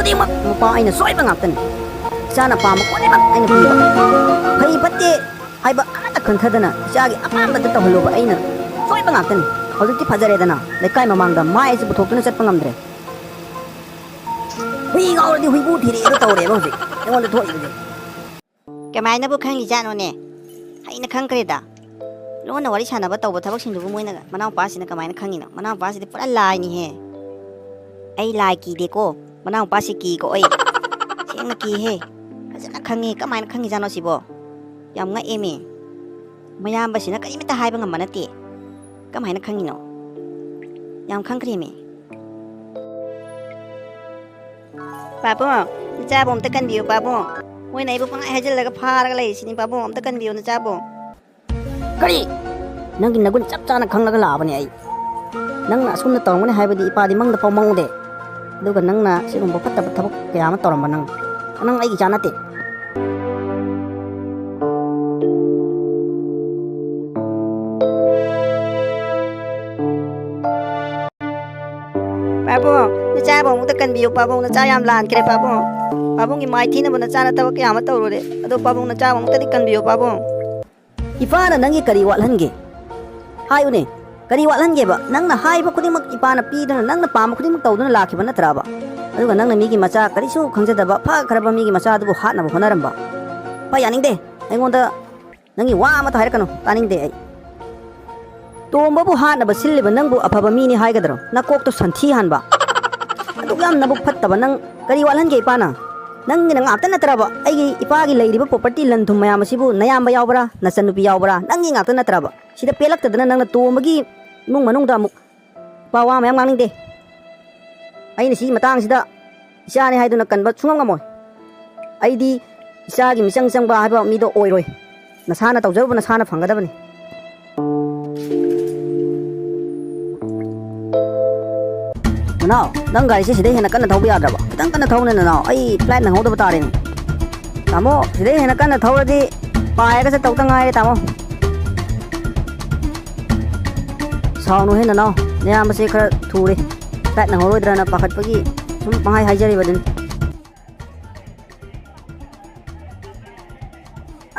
ꯈꯨꯗꯤꯡꯃꯛ ꯃꯄꯥ ꯑꯩꯅ ꯁꯣꯏꯕ ꯉꯥꯛꯇꯅꯤ ꯏꯆꯥꯅ ꯄꯥꯝꯕ ꯈꯨꯗꯤꯡꯃꯛ ꯑꯩꯅ ꯄꯤꯕ ꯐꯩ ꯐꯠꯇꯦ ꯍꯥꯏꯕ ꯑꯃꯠꯇ ꯈꯟꯊꯗꯅ ꯏꯆꯥꯒꯤ ꯑꯄꯥꯝꯕꯗ ꯇꯧꯍꯜꯂꯨꯕ ꯑꯩꯅ ꯁꯣꯏꯕ ꯉꯥꯛꯇꯅꯤ ꯍꯧꯖꯤꯛꯇꯤ ꯐꯖꯔꯦꯗꯅ ꯂꯩꯀꯥꯏ ꯃꯃꯥꯡꯗ ꯃꯥꯏ ꯑꯁꯤ ꯄꯨꯊꯣꯛꯇꯨꯅ ꯆꯠꯄ ꯉꯝꯗ꯭ꯔꯦ ꯍꯨꯏ ꯉꯥꯎꯔꯗꯤ ꯍꯨꯏꯕꯨ ꯊꯤꯔꯛꯑꯦꯗꯣ ꯇꯧꯔꯦꯕ ꯍꯧꯖꯤꯛ ꯑꯩꯉꯣꯟꯗ ꯊꯣꯛꯏꯕꯁꯦ ꯀꯃꯥꯏꯅꯕꯨ ꯈꯪꯉꯤꯖꯥꯠꯅꯣꯅꯦ ꯑꯩꯅ ꯈꯪꯈ꯭ꯔꯦꯗ ꯂꯣꯟꯅ ꯋꯥꯔꯤ ꯁꯥꯟꯅꯕ ꯇꯧꯕ ꯊꯕꯛꯁꯤꯡꯗꯨꯕꯨ ꯃꯣꯏꯅ ꯃꯅꯥꯎꯄꯥꯁꯤꯅ ꯀꯃꯥꯏꯅ ꯈꯪꯉꯤꯅꯣ ꯃꯅꯥꯎꯄꯥꯁꯤꯗꯤ ꯄꯨꯔꯥ ꯂꯥꯏꯅꯤꯍꯦ ꯑꯩ ꯂꯥꯏ ꯀꯤꯗꯦꯀꯣ ꯃꯅꯥꯎꯄꯥꯁꯤ ꯀꯤꯀꯣ ꯑꯩ ꯁꯦꯡꯅ ꯀꯤꯍꯦ ꯐꯖꯅ ꯈꯪꯉꯤ ꯀꯃꯥꯏꯅ ꯈꯪꯉꯤꯖꯥꯠꯅꯣ ꯁꯤꯕꯣ ꯌꯥꯝ ꯉꯛꯑꯦꯃꯤ ꯃꯌꯥꯝꯕꯁꯤꯅ ꯀꯔꯤꯃꯠꯇ ꯍꯥꯏꯕ ꯉꯝꯕ ꯅꯠꯇꯦ ꯀꯃꯥꯏꯅ ꯈꯪꯉꯤꯅꯣ ꯌꯥꯝ ꯈꯪꯈ꯭ꯔꯦꯃꯤ ꯄꯥꯕꯨꯡ ꯅꯆꯥꯕꯨ ꯑꯝꯇ ꯀꯟꯕꯤꯌꯨ ꯄꯥꯕꯨꯡ ꯃꯣꯏꯅ ꯑꯩꯕꯨ ꯄꯪꯍꯥꯏ ꯍꯥꯏꯖꯤꯜꯂꯒ ꯐꯥꯔꯒ ꯂꯩꯔꯤꯁꯤꯅꯤ ꯄꯥꯕꯨꯡ ꯑꯝꯇ ꯀꯟꯕꯤꯌꯨ ꯅꯆꯥꯕꯨ ꯀꯔꯤ ꯅꯪꯒꯤ ꯅꯒꯨꯟ ꯆꯞ ꯆꯥꯅ ꯈꯪꯂꯒ ꯂꯥꯛꯑꯕꯅꯤ ꯑꯩ ꯅꯪꯅ ꯑꯁꯨꯝꯅ ꯇꯧꯔꯝꯒꯅꯤ ꯍꯥꯏꯕꯗꯤ ꯏꯄꯥꯗꯤ ꯃꯪꯗ ꯐꯥꯎ ꯃꯪꯉꯨꯗꯦ ꯑꯗꯨꯒ ꯅꯪꯅ ꯁꯤꯒꯨꯝꯕ ꯐꯠꯇꯕ ꯊꯕꯛ ꯀꯌꯥ ꯑꯃ ꯇꯧꯔꯝꯕ ꯅꯪ ꯑꯩꯒꯤ ꯏꯆꯥ ꯅꯠꯇꯦ ꯄꯥꯕꯨꯡ ꯅꯆꯥꯕꯨ ꯑꯃꯨꯛꯇ ꯀꯟꯕꯤꯌꯨ ꯄꯥꯕꯨꯡ ꯅꯆꯥ ꯌꯥꯝ ꯂꯥꯟꯈ꯭ꯔꯦ ꯄꯥꯕꯨꯡ ꯄꯥꯕꯨꯡꯒꯤ ꯃꯥꯏꯊꯤꯅꯕ ꯅꯆꯥꯅ ꯊꯕꯛ ꯀꯌꯥ ꯑꯃ ꯇꯧꯔꯨꯔꯦ ꯑꯗꯣ ꯄꯥꯕꯨꯡ ꯅꯆꯥꯕꯨ ꯑꯃꯨꯛꯇꯗꯤ ꯀꯟꯕꯤꯌꯨ ꯄꯥꯕꯨꯡ ꯏꯄꯥꯅ ꯅꯪꯒꯤ ꯀꯔꯤ ꯋꯥꯠꯍꯟꯒꯦ ꯍꯥꯏꯌꯨꯅꯦ ꯀꯔꯤ ꯋꯥꯠꯍꯟꯒꯦꯕ ꯅꯪꯅ ꯍꯥꯏꯕ ꯈꯨꯗꯤꯡꯃꯛ ꯏꯄꯥꯅ ꯄꯤꯗꯨꯅ ꯅꯪꯅ ꯄꯥꯝꯕ ꯈꯨꯗꯤꯡꯃꯛ ꯇꯧꯗꯨꯅ ꯂꯥꯛꯈꯤꯕ ꯅꯠꯇ꯭ꯔꯕ ꯑꯗꯨꯒ ꯅꯪꯅ ꯃꯤꯒꯤ ꯃꯆꯥ ꯀꯔꯤꯁꯨ ꯈꯪꯖꯗꯕ ꯐꯈ꯭ꯔꯕ ꯃꯤꯒꯤ ꯃꯆꯥꯗꯨꯕꯨ ꯍꯥꯠꯅꯕ ꯍꯣꯠꯅꯔꯝꯕ ꯌꯥꯅꯤꯡꯗꯦ ꯑꯩꯉꯣꯟꯗ ꯅꯪꯒꯤ ꯋꯥ ꯑꯃꯠꯇ ꯍꯥꯏꯔꯛꯀꯅꯨ ꯇꯥꯅꯤꯡꯗꯦ ꯑꯩ ꯇꯣꯝꯕꯕꯨ ꯍꯥꯠꯅꯕ ꯁꯤꯜꯂꯤꯕ ꯅꯪꯕꯨ ꯑꯐꯕ ꯃꯤꯅꯤ ꯍꯥꯏꯒꯗ꯭ꯔꯣ ꯅꯀꯣꯛꯇꯣ ꯁꯟꯊꯤ ꯍꯥꯟꯕ ꯑꯗꯨꯛ ꯌꯥꯝ ꯅꯕꯨꯛ ꯐꯠꯇꯕ ꯅꯪ ꯀꯔꯤ ꯋꯥꯠꯍꯟꯒꯦ ꯏꯄꯥꯅ ꯅꯪꯒꯤꯅ ꯉꯥꯛꯇ ꯅꯠꯇ꯭ꯔꯕ ꯑꯩꯒꯤ ꯏꯄꯥꯒꯤ ꯂꯩꯔꯤꯕ ꯄ꯭ꯔꯣꯄꯔꯇꯤ ꯂꯟ ꯊꯨꯝ ꯃꯌꯥꯝ ꯑꯁꯤꯕꯨ ꯅꯌꯥꯝꯕ ꯌꯥꯎꯕ꯭ꯔꯥ ꯅꯆꯟꯅꯨꯄꯤ ꯌꯥꯎꯕ꯭ꯔꯥ ꯅꯪꯒꯤ ꯉꯥꯛꯇ ꯅꯠꯇ꯭ꯔꯕ ꯁꯤꯗ ꯄꯦꯜꯂꯛꯇꯗꯅ ꯅꯪꯅ ꯇꯣꯝꯕꯒꯤ ꯏꯃꯨꯡ ꯃꯅꯨꯡꯗ ꯑꯃꯨꯛ ꯏꯄꯥ ꯋꯥ ꯃꯌꯥꯝ ꯉꯥꯡꯅꯤꯡꯗꯦ ꯑꯩꯅ ꯁꯤꯒꯤ ꯃꯇꯥꯡꯁꯤꯗ ꯏꯆꯥꯅꯤ ꯍꯥꯏꯗꯨꯅ ꯀꯟꯕ ꯁꯨꯡꯉꯝ ꯉꯝꯃꯣꯏ ꯑꯩꯗꯤ ꯏꯆꯥꯒꯤ ꯃꯤꯆꯪ ꯆꯪꯕ ꯍꯥꯏꯕ ꯃꯤꯗꯣ ꯑꯣꯏꯔꯣꯏ ꯅꯁꯥꯅ ꯇꯧꯖꯔꯨꯕ ꯅꯁꯥꯅ ꯐꯪꯒꯗꯕꯅꯤ ꯅꯅꯥꯎ ꯅꯪ ꯒꯥꯔꯤꯁꯦ ꯁꯤꯗꯩ ꯍꯦꯟꯅ ꯀꯟꯅ ꯊꯧꯕ ꯌꯥꯗ꯭ꯔꯕ ꯈꯤꯇꯪ ꯀꯟꯅ ꯊꯧꯅꯦ ꯅꯅꯥꯎ ꯑꯩ ꯐ꯭ꯂꯥꯏꯠ ꯅꯪꯍꯧꯗꯕ ꯇꯥꯔꯦꯅꯦ ꯇꯥꯃꯣ ꯁꯤꯗꯩ ꯍꯦꯟꯅ ꯀꯟꯅ ꯊꯧꯔꯗꯤ ꯄꯥꯏꯔꯒ ꯆꯠꯇꯧꯇ ꯉꯥꯏꯔꯦ ꯇꯥꯃꯣ ꯁꯥꯎꯅꯨꯍꯦ ꯅꯅꯥꯎ ꯅꯌꯥꯝꯕꯁꯦ ꯈꯔ ꯊꯨꯔꯦ ꯐ꯭ꯂꯥꯏꯠ ꯅꯪꯍꯧꯔꯣꯏꯗ꯭ꯔꯅ ꯄꯥꯈꯠꯄꯒꯤ ꯁꯨꯝ ꯄꯪꯍꯥꯏ ꯍꯥꯏꯖꯔꯤꯕꯗꯨꯅꯤ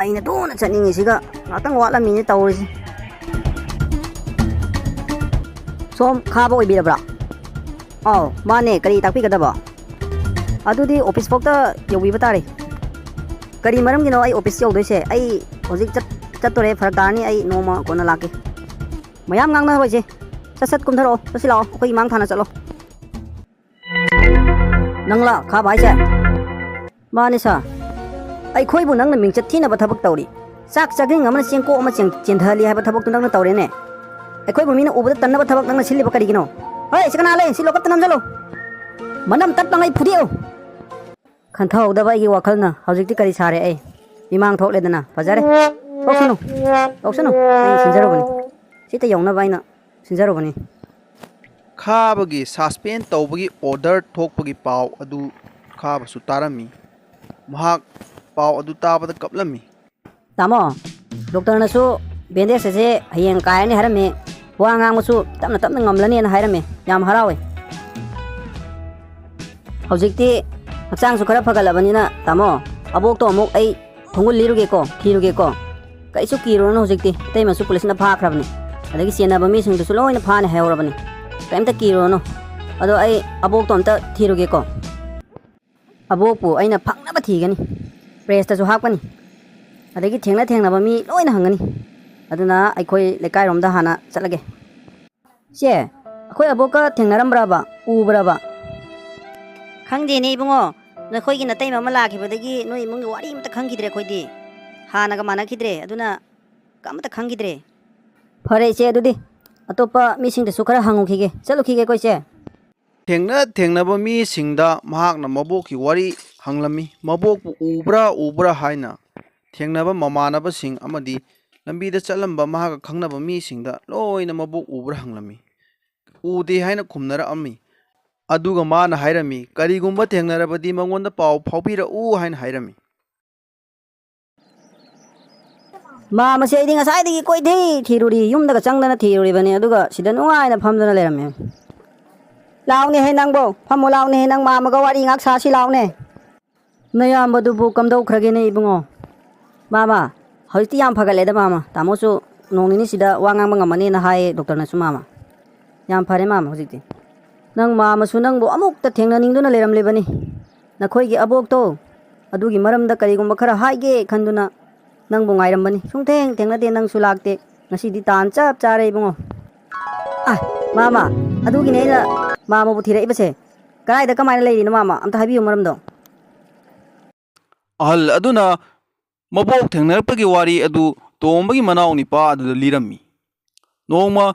ꯑꯩꯅ ꯊꯨꯅ ꯆꯠꯅꯤꯡꯉꯤꯁꯤꯒ ꯉꯥꯛꯇꯪ ꯋꯥꯠꯂꯝꯃꯤꯅꯦ ꯇꯧꯔꯤꯁꯤ ꯁꯣꯝ ꯈꯥꯕ ꯑꯣꯏꯕꯤꯔꯕ꯭ꯔꯥ ꯑꯥꯎ ꯃꯥꯅꯦ ꯀꯔꯤ ꯇꯥꯛꯄꯤꯒꯗꯕ ꯑꯗꯨꯗꯤ ꯑꯣꯐꯤꯁ ꯐꯥꯎꯇ ꯌꯧꯕꯤꯕ ꯇꯥꯔꯦ ꯀꯔꯤ ꯃꯔꯝꯒꯤꯅೋ ꯑꯩ ꯑꯣꯐꯤꯁ ꯌꯧꯗꯣꯏꯁꯦ ꯑꯩ ꯍꯧꯖꯤꯛ ꯆꯠꯇꯣꯔꯦ ꯐꯔꯛ ꯇꯥꯔꯅꯤ ꯑꯩ ꯅꯣꯡꯃ ꯀꯣꯟꯅ ꯂꯥꯛꯀꯦ ꯃꯌꯥꯝ ꯉꯥꯡꯅꯔꯣꯏꯁꯦ ꯁꯠ ꯀꯨꯝꯊꯔꯛꯑꯣ ꯆꯠꯁꯤ ꯂꯥꯛꯑꯣ ꯑꯩꯈꯣꯏ ꯏꯃꯥꯡ ꯊꯥꯅ ꯆꯠꯂꯣ ꯅꯪꯂꯥ ꯈꯥꯕ ꯍꯥꯏꯁꯦ ꯃꯥꯅꯦ ꯁꯥꯔ ꯑꯩꯈꯣꯏꯕꯨ ꯅꯪꯅ ꯃꯤꯡꯆꯠ ꯊꯤꯅꯕ ꯊꯕꯛ ꯇꯧꯔꯤ ꯆꯥꯛ ꯆꯥꯛꯁꯤꯡ ꯑꯃꯅ ꯆꯦꯡꯀꯣꯛ ꯑꯃ ꯆꯦꯟꯊꯍꯜꯂꯤ ꯍꯥꯏꯕ ꯊꯕꯛꯇꯨ ꯅꯪꯅ ꯇꯧꯔꯦꯅꯦ ꯑꯩꯈꯣꯏꯕꯨ ꯃꯤꯅ ꯎꯕꯗ ꯇꯟꯅꯕ ꯊꯕꯛ ꯅꯪꯅ ꯁꯤꯜꯂꯤꯕ ꯀꯔꯤꯒꯤꯅꯣ ꯍꯣꯏ ꯁꯤ ꯀꯅꯥ ꯂꯩ ꯁꯤ ꯂꯣꯀꯞꯇ ꯅꯝꯁꯤꯜꯂꯨ ꯃꯅꯝ ꯇꯠꯄꯉꯩ ꯐꯨꯗꯦꯛꯎ ꯈꯟꯊꯍꯧꯗꯕ ꯑꯩꯒꯤ ꯋꯥꯈꯜꯅ ꯍꯧꯖꯤꯛꯇꯤ ꯀꯔꯤ ꯁꯥꯔꯦ ꯑꯩ ꯏꯃꯥꯡ ꯊꯣꯛꯂꯦꯗꯅ ꯐꯖꯔꯦ ꯇꯧꯁꯅꯨ ꯑꯩꯅ ꯁꯤꯟꯖꯔꯨꯕꯅꯤ ꯁꯤꯇ ꯌꯧꯅꯕ ꯑꯩꯅ ꯁꯤꯟꯖꯔꯨꯕꯅꯤ ꯈꯥꯕꯒꯤ ꯁꯁꯄꯦꯟ ꯇꯧꯕꯒꯤ ꯑꯣꯔꯗꯔ ꯊꯣꯛꯄꯒꯤ ꯄꯥꯎ ꯑꯗꯨ ꯈꯥꯕꯁꯨ ꯇꯥꯔꯝꯃꯤ ꯃꯍꯥꯛ ꯄꯥꯎ ꯑꯗꯨ ꯇꯥꯕꯗ ꯀꯞꯂꯝꯃꯤ ꯇꯥꯃꯣ ꯗꯣꯛꯇꯔꯅꯁꯨ ꯕꯦꯟꯗꯦꯖ ꯑꯁꯦ ꯍꯌꯦꯡ ꯀꯥꯏꯔꯅꯤ ꯍꯥꯏꯔꯝꯃꯤ ꯋꯥ ꯉꯥꯡꯕꯁꯨ ꯇꯞꯅ ꯇꯞꯅ ꯉꯝꯂꯅꯤꯅ ꯍꯥꯏꯔꯝꯃꯤ ꯌꯥꯝ ꯍꯔꯥꯎꯋꯦ ꯍꯧꯖꯤꯛꯇꯤ ꯍꯛꯆꯥꯡꯁꯨ ꯈꯔ ꯐꯒꯠꯂꯕꯅꯤꯅ ꯇꯥꯃꯣ ꯑꯕꯣꯛꯇꯣ ꯑꯃꯨꯛ ꯑꯩ ꯊꯣꯡꯒꯨꯜ ꯂꯤꯔꯨꯒꯦꯀꯣ ꯊꯤꯔꯨꯒꯦꯀꯣ ꯀꯩꯁꯨ ꯀꯤꯔꯨꯔꯅꯨ ꯍꯧꯖꯤꯛꯇꯤ ꯏꯇꯩꯃꯁꯨ ꯄꯨꯂꯤꯁꯅ ꯐꯥꯈ꯭ꯔꯕꯅꯤ ꯑꯗꯒꯤ ꯆꯦꯟꯅꯕ ꯃꯤꯁꯤꯡꯗꯨꯁꯨ ꯂꯣꯏꯅ ꯐꯥꯅ ꯍꯥꯏꯍꯧꯔꯕꯅꯤ ꯀꯩꯝꯇ ꯀꯤꯔꯨꯔꯅꯨ ꯑꯗꯣ ꯑꯩ ꯑꯕꯣꯛꯇꯣ ꯑꯝꯇ ꯊꯤꯔꯨꯒꯦꯀꯣ ꯑꯕꯣꯛꯄꯨ ꯑꯩꯅ ꯐꯪꯅꯕ ꯊꯤꯒꯅꯤ ꯄ꯭ꯔꯦꯁꯇꯁꯨ ꯍꯥꯞꯀꯅꯤ ꯑꯗꯒꯤ ꯊꯦꯡꯅꯕ ꯃꯤ ꯂꯣꯏꯅ ꯍꯪꯒꯅꯤ ꯑꯗꯨꯅ ꯑꯩꯈꯣꯏ ꯂꯩꯀꯥꯏꯔꯣꯝꯗ ꯍꯥꯟꯅ ꯆꯠꯂꯒꯦ ꯆꯦ ꯑꯩꯈꯣꯏ ꯑꯕꯣꯛꯀ ꯊꯦꯡꯅꯔꯝꯕ꯭ꯔꯕ ꯎꯕ꯭ꯔꯕ ꯈꯪꯗꯦꯅꯦ ꯏꯕꯨꯡꯉꯣ ꯅꯈꯣꯏꯒꯤ ꯅꯇꯩꯃ ꯑꯃ ꯂꯥꯛꯈꯤꯕꯗꯒꯤ ꯅꯣꯏ ꯏꯃꯨꯡꯒꯤ ꯋꯥꯔꯤ ꯑꯃꯇ ꯈꯪꯈꯤꯗ꯭ꯔꯦ ꯑꯩꯈꯣꯏꯗꯤ ꯍꯥꯟꯅꯒ ꯃꯥꯟꯅꯈꯤꯗ꯭ꯔꯦ ꯑꯗꯨꯅ ꯑꯃꯇ ꯈꯪꯈꯤꯗ꯭ꯔꯦ ꯐꯔꯦ ꯏꯆꯦ ꯑꯗꯨꯗꯤ ꯑꯇꯣꯞꯄ ꯃꯤꯁꯤꯡꯗꯁꯨ ꯈꯔ ꯍꯪꯉꯨꯈꯤꯒꯦ ꯆꯠꯂꯨꯈꯤꯒꯦꯀꯣ ꯏꯆꯦ ꯊꯦꯡꯅꯕ ꯃꯤꯁꯤꯡꯗ ꯃꯍꯥꯛꯅ ꯃꯕꯣꯛꯀꯤ ꯋꯥꯔꯤ ꯍꯪꯂꯝꯃꯤ ꯃꯕꯣꯛꯄꯨ ꯎꯕ꯭ꯔꯥ ꯍꯥꯏꯅ ꯊꯦꯡꯅꯕ ꯃꯃꯥꯟꯅꯕꯁꯤꯡ ꯑꯃꯗꯤ ꯂꯝꯕꯤꯗ ꯆꯠꯂꯝꯕ ꯃꯍꯥꯛꯀ ꯈꯪꯅꯕ ꯃꯤꯁꯤꯡꯗ ꯂꯣꯏꯅ ꯃꯕꯣꯛ ꯎꯕ꯭ꯔꯥ ꯍꯪꯂꯝꯃꯤ ꯎꯗꯦ ꯍꯥꯏꯅ ꯈꯨꯝꯅꯔꯛꯑꯝꯃꯤ ꯑꯗꯨꯒ ꯃꯥꯅ ꯍꯥꯏꯔꯝꯃꯤ ꯀꯔꯤꯒꯨꯝꯕ ꯊꯦꯡꯅꯔꯕꯗꯤ ꯃꯉꯣꯟꯗ ꯄꯥꯎ ꯐꯥꯎꯕꯤꯔꯛꯎ ꯍꯥꯏꯅ ꯍꯥꯏꯔꯝꯃꯤ ꯃꯥꯃꯁꯦ ꯑꯩꯗꯤ ꯉꯁꯥꯏꯗꯒꯤ ꯀꯣꯏꯊꯤ ꯊꯤꯔꯨꯔꯤ ꯌꯨꯝꯗꯒ ꯆꯪꯗꯅ ꯊꯤꯔꯨꯔꯤꯕꯅꯤ ꯑꯗꯨꯒ ꯁꯤꯗ ꯅꯨꯡꯉꯥꯏꯅ ꯐꯝꯗꯅ ꯂꯩꯔꯝꯃꯦ Laone he nangbo, famo laone he nang mama ga wari ngak sa si laone. Nayambadubu kamdaukragene ibungo. Mama, hauti yam phagaleda mama. Tamosu nongnini sida wangang mangamani na hai doctor na su mama. Yam phare mama hojikti. Nang mama su nangbo amuk ta thengna ningduna leram lebani. Nakhoi gi abok to adugi maramda karigumba khara haige khanduna nangbo ngairambani. Sungtheng thengna de nang su lakte. Ngasidi tan chap chare ibungo. Ah, mama, adugi ne na mama bu thira ibase. Karaida kamaina leiri na mama. Amta habiyu maramdo. ahal aduna mabok thengnarpagi wari adu tombagi manau nipa adu lirammi nongma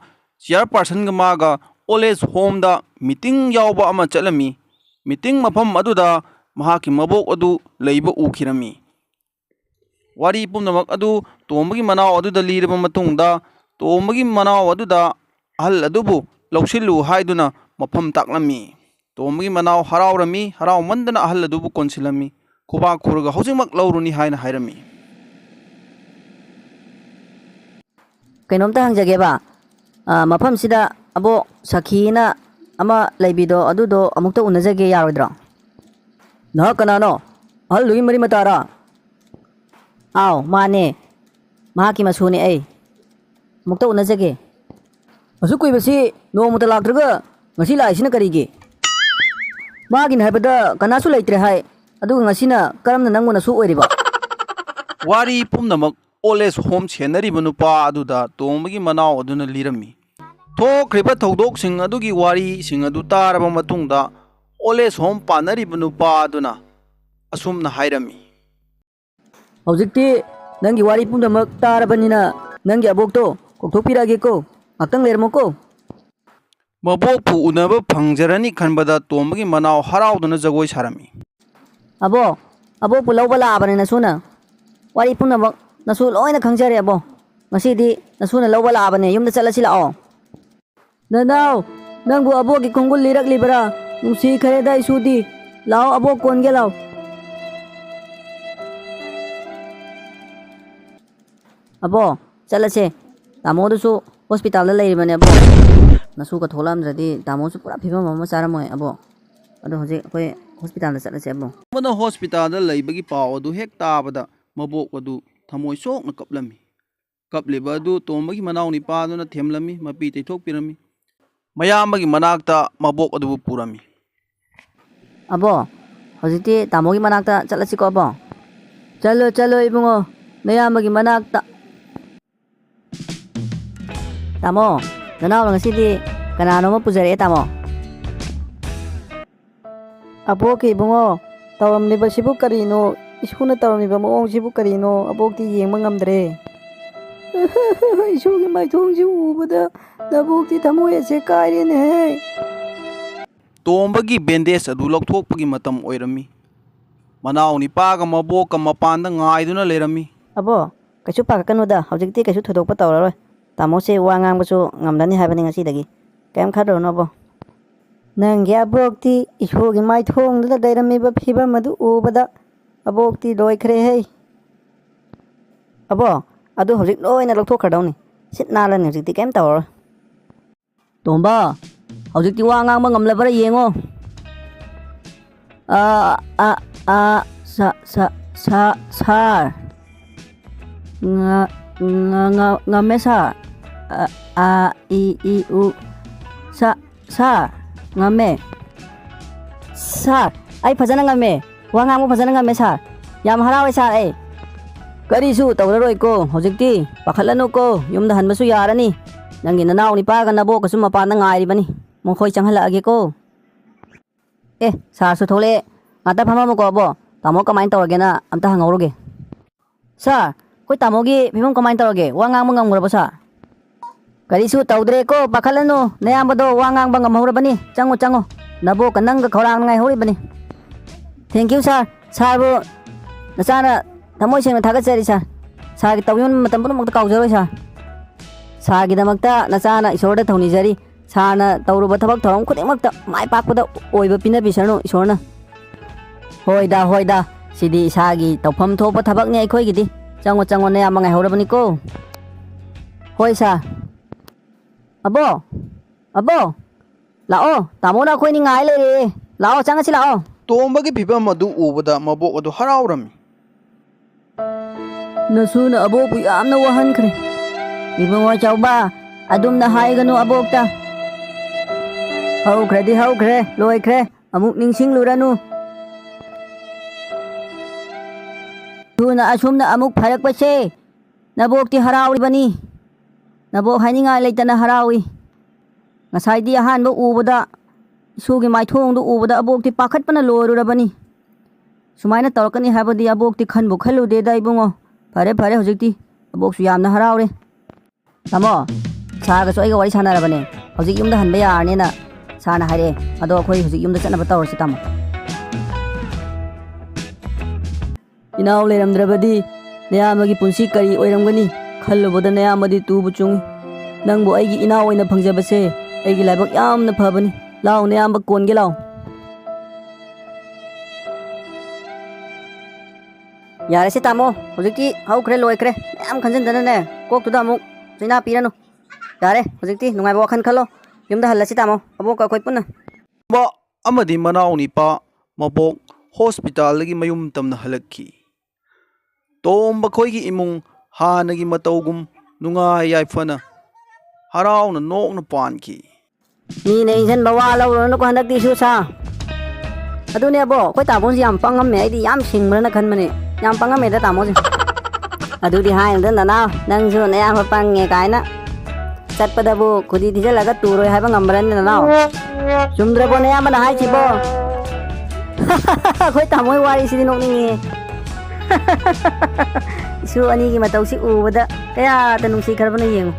chairperson ga maga oles home da meeting yawba ama chalami meeting mafam aduda mahaki mabok adu leiba ukhirami wari pumnamak adu tombagi manau aduda liraba matungda tombagi manau aduda ahal adubu lausilu haiduna mafam taklami tombagi manau harawrami haraw mandana ahal adubu konsilami kuba kurga hojingmak lauruni haina hairami Kainomta hangjage ba mafam sida abo sakhina ama leibido adudo amukta unajage yarodra na kanano al lugi mari matara aw mane mahaki masuni ai mukta unajage asu koi basi no muta laktraga ngasi laisina karige magin haibada kanasu leitre hai aduga ngasina karamna nangona su oiriba wari pumnamak oles home chenariba nupa aduda tombagi manau aduna lirami thokriba thodok sing adugi wari sing adu taraba matungda oles home panariba nupa aduna asumna hairami hojikti nangi wari pumnamak tarabanina nangi abokto kokthopirage ko ngakang lermo ko mabok pu unaba phangjarani khanbada tombagi manau harauduna jagoi sarami abo pu lawba laabane nasuna wari pumnamak nasu loina khangjare abo ngasidi nasuna lawba laabane yumda chalasi lao nanau nangbu abogi kongul lirak libara nungsi khare dai sudi lao abo konge lao abo chalase tamodu su hospital la leiribane abo nasu ka tholam jadi tamosu pura phibam mama charamoy abo ado hoje koi hospital da chalase abo mana hospital da leibagi paw adu hek tabada mabok adu thamoi sokna kaplami kapliba adu tombagi manau ni paduna themlami mapi teithok pirami mayambagi manakta mabok adu purami abo hojiti tamogi manakta chalasi ko abo chalo ibungo nayamagi manakta tamo nanau ngasidi kanano mo pujare tamo aboki ibungo tawamniba sibu karino isuna tawamniba moong sibu karino abokti yengma ngamdre isugi maithongji ubada nabokti thamoy ase kairene tombagi bandage adu lokthokpagi matam oirami manau ni paga mabok ka mapanda ngaiduna lerami abo kachu pakakanoda hojikti kachu thodokpa tawraroi tamose wa ngangbasu ngamdani haibani ngasidagi kem khadrono abo nangi abokti isugi maithongda dairamiba phiba madu ubada abokti loikhre hei abo adu hojik loina lokthokradawni sit nalani hojikti kem tawroi tomba hojikti wa ngangba ngamlabara yengo sar ngame sar i u sar ngame sar ai phajana ngame wa ngangba phajana ngame sar yam harawe sar ai karisu tawraroi ko hojikti pakhalanu ko yumda hanbasu yarani nangi nanau ni paga nabo kasu mapana ngairibani mongkhoi changhalage ko sar su thole ngata phama mo ko bo tamo kamain tawragena amta hangauroge sar koi tamogi phimam kamain tawrage wa ngangba ngamgrabo sar karisu tawdre ko pakhalanu nayambado wa ngangba ngamhaurabani chango nabo kananga khorang ngai horibani thank you sir sarbu nasana thamoi sengna thagatsari sir sargi tawyon matam punamakta kaujaroi sir sargidamakta nasana isorda thaunijari sarna tawruba thabak thorom khudingmakta mai pakpada oiba pinabisarno isorna hoida sidi isagi tawpham thopa thabakni aikhoigidi chango ne amangai horabani ko hoi sir abo Lao, tamo na ako'y ningay lere. Lao, changa si lao. ꯇꯣꯝꯕꯒꯤ ꯐꯤꯕꯝ ꯑꯗꯨ ꯎꯕꯗ ꯃꯕꯣꯛ ꯑꯗꯨ ꯍꯔꯥꯎꯔꯝꯃꯤ. Nasuna abokpu yamna wahankre. Ibungo chauba, adumna haiganu abokta. Haukre, loikre, amuk ningsing luranu. Tuna asumna amuk pharak pase. Nabokti harawi bani. Nabok haininga leitana harawi. Ngasai di ahanba ubada. Isugi maithongdu ubada abokti pakhatpana loirurabani. Sumaina tawrakani habadi abokti khanbu khalude da ibungo. Pare hojikti aboksu yamna haraure. Tamo, saga so aiga wari sanarabane. Hojik yumda hanba yarnena sana haire. Ado akhoi hojik yumda chatnaba tawrasi tamo. Inaw leiramdrabadi nayamagi punsi kari oiramgani khallubada nayamadi tubu chungi. Nangbu aigi inaw oina phangjabase aigi laibak yamna phabani. Lao nayamba konge lao. Yare si tamo, hojikti haukre loikre. Yam khanjindana ne. Koktuda amuk sina piranu. Yare, hojikti nungaiba wakhan khalo. Yumda hallasi tamo. Abok akhoi punna. ꯇꯣꯝꯕ ꯑꯃꯗꯤ ꯃꯅꯥꯎ ꯅꯤꯄꯥ ꯃꯕꯣꯛ ꯍꯣꯁꯄꯤꯇꯥꯜꯗꯒꯤ ꯃꯌꯨꯝ ꯇꯝꯅ ꯍꯜꯂꯛꯈꯤ. ꯇꯣꯝꯕ ꯈꯣꯏꯒꯤ ꯏꯃꯨꯡ ꯍꯥꯟꯅꯒꯤ ꯃꯇꯧꯒꯨꯝ ꯅꯨꯡꯉꯥꯏ ꯌꯥꯏꯐꯅ ꯍꯔꯥꯎꯅ ꯅꯣꯛꯅ ꯄꯥꯟꯈꯤ. Mine insan bawa laurano ko handak tisu sa. Adune abo, koi tabon si yam pangam me di yam singmana khan mane. Yam pangam me da tamo si. Adu di hai ndan na nang su ne yam pange kaina. Chatpada bu khudi dija laga turoi hai bang amran na na. Sumdra bo ne yam na hai chibo. Koi tamo wari si dinok ni. Isu ani ki matau si ubada kaya tanung si karbana yeng.